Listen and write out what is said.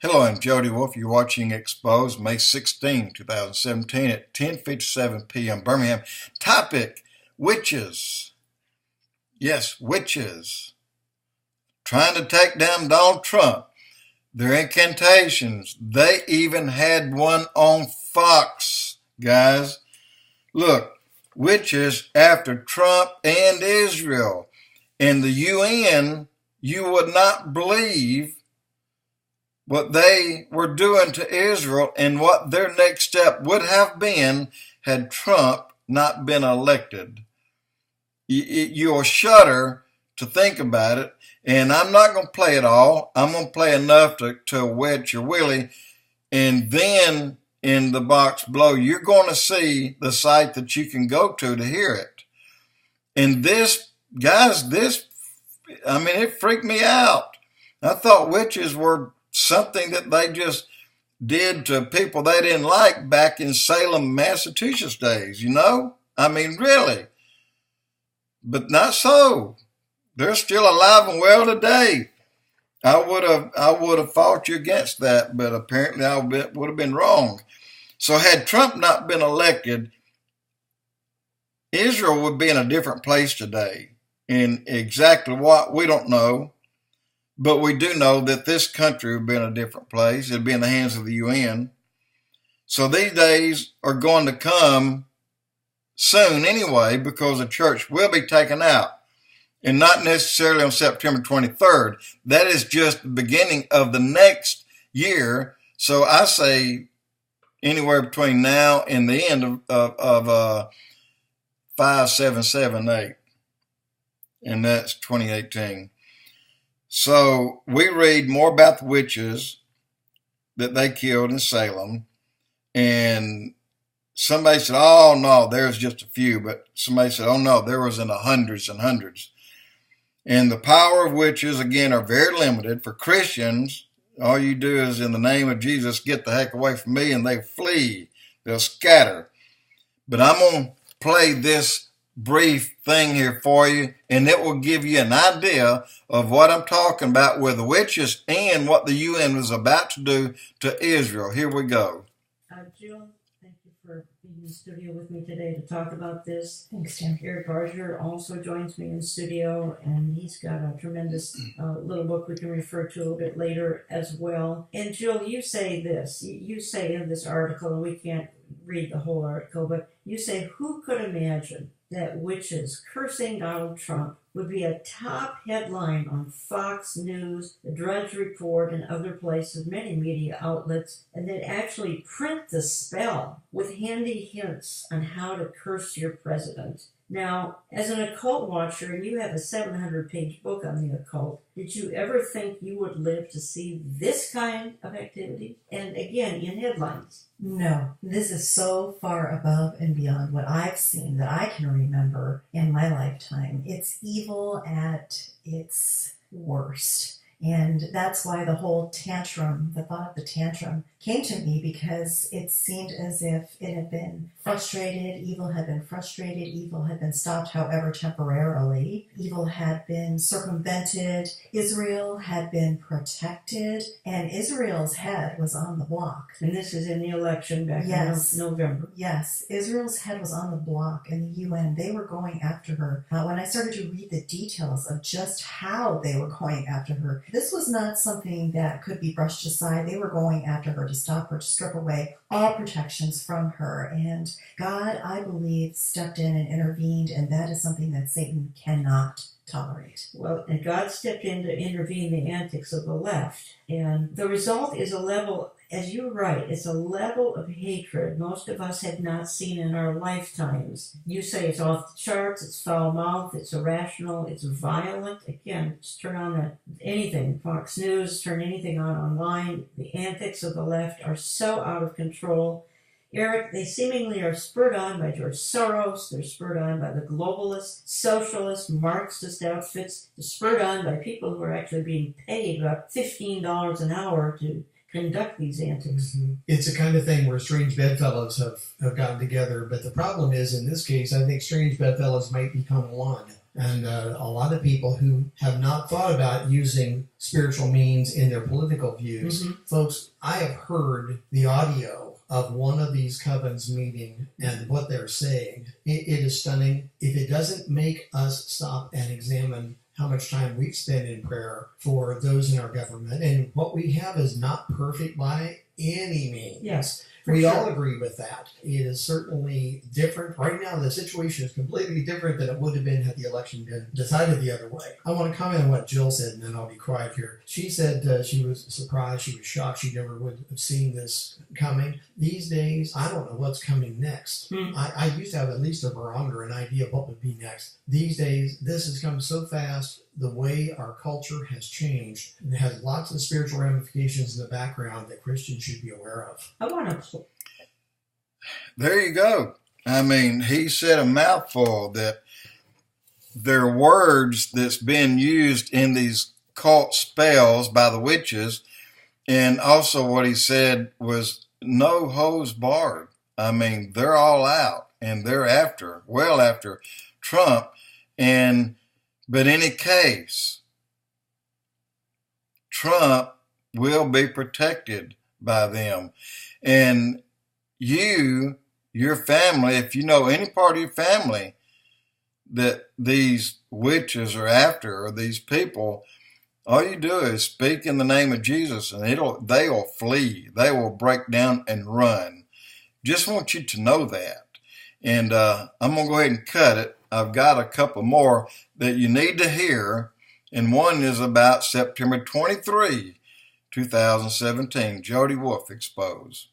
Hello, I'm Jody Wolf. You're watching Expoz, May 16, 2017 at 10:57 p.m. Birmingham. Topic, witches. Yes, witches. Trying to take down Donald Trump. Their incantations. They even had one on Fox, guys. Look, witches after Trump and Israel. In the UN, you would not believe what they were doing to Israel and what their next step would have been had Trump not been elected. You'll shudder to think about it, and I'm not going to play it all. I'm going to play enough to wet your willy, and then in the box below, you're going to see the site that you can go to hear it. And this, guys, it freaked me out. I thought witches were something that they just did to people they didn't like back in Salem, Massachusetts days, really. But not so. They're still alive and well today. I would have fought you against that, but apparently I would have been wrong. So had Trump not been elected, Israel would be in a different place today. And exactly what, we don't know. But we do know that this country would be in a different place. It'd be in the hands of the UN. So these days are going to come soon anyway, because the church will be taken out. And not necessarily on September 23rd. That is just the beginning of the next year. So I say anywhere between now and the end of 5778. And that's 2018. So we read more about the witches that they killed in Salem. And somebody said, oh, no, there's just a few. But somebody said, oh, no, there was in the hundreds and hundreds. And the power of witches, again, are very limited. For Christians, all you do is, in the name of Jesus, get the heck away from me, and they flee. They'll scatter. But I'm going to play this brief thing here for you, and it will give you an idea of what I'm talking about with the witches and what the UN was about to do to Israel. Here we go. Jill, thank you for being in the studio with me today to talk about this. Thanks, Tim. Eric Barger also joins me in the studio, and he's got a tremendous little book we can refer to a little bit later as well. And Jill, you say this. You say in this article, and we can't read the whole article, but you say, who could imagine that witches cursing Donald Trump would be a top headline on Fox News, the Drudge Report, and other places, many media outlets, and then actually print the spell with handy hints on how to curse your president. Now, as an occult watcher, and you have a 700-page book on the occult, did you ever think you would live to see this kind of activity? And again, in headlines. No, this is so far above and beyond what I've seen that I can remember in my lifetime. It's evil at its worst. And that's why the whole tantrum, the thought of the tantrum, came to me, because it seemed as if it had been frustrated, evil had been frustrated, evil had been stopped, however temporarily. Evil had been circumvented, Israel had been protected, and Israel's head was on the block. And this is in the election back in November. Yes, Israel's head was on the block, and the UN, they were going after her. When I started to read the details of just how they were going after her, this was not something that could be brushed aside. They were going after her to stop her, to strip away all protections from her. And God, I believe, stepped in and intervened, and that is something that Satan cannot tolerate. Well, and God stepped in to intervene the antics of the left. And the result is a level, as you write, it's a level of hatred most of us have not seen in our lifetimes. You say it's off the charts, it's foul-mouthed, it's irrational, it's violent. Again, just turn on anything, Fox News, turn anything on online. The antics of the left are so out of control. Eric, they seemingly are spurred on by George Soros. They're spurred on by the globalist, socialist, Marxist outfits. They're spurred on by people who are actually being paid about $15 an hour to conduct these antics. Mm-hmm. It's a kind of thing where strange bedfellows have gotten together. But the problem is, in this case, I think strange bedfellows might become one. And a lot of people who have not thought about using spiritual means in their political views. Folks, I have heard the audio of one of these covens meeting and what they're saying. It is stunning. If it doesn't make us stop and examine how much time we spend in prayer for those in our government, and what we have is not perfect by any means. Yes. We all agree with that. It is certainly different. Right now, the situation is completely different than it would have been had the election been decided the other way. I want to comment on what Jill said, and then I'll be quiet here. She said she was surprised, she was shocked, she never would have seen this coming. These days, I don't know what's coming next. I used to have at least a barometer, an idea of what would be next. These days, this has come so fast. The way our culture has changed, and it has lots of spiritual ramifications in the background that Christians should be aware of. I want to. There you go. I mean, he said a mouthful that there are words that's been used in these cult spells by the witches. And also what he said was no hose barred. I mean, they're all out and they're well after Trump. But in any case, Trump will be protected by them. And your family, if you know any part of your family that these witches are after, or these people, all you do is speak in the name of Jesus and they will flee. They will break down and run. Just want you to know that. And I'm going to go ahead and cut it. I've got a couple more that you need to hear. And one is about September 23, 2017. Jody Wolf, Expoz.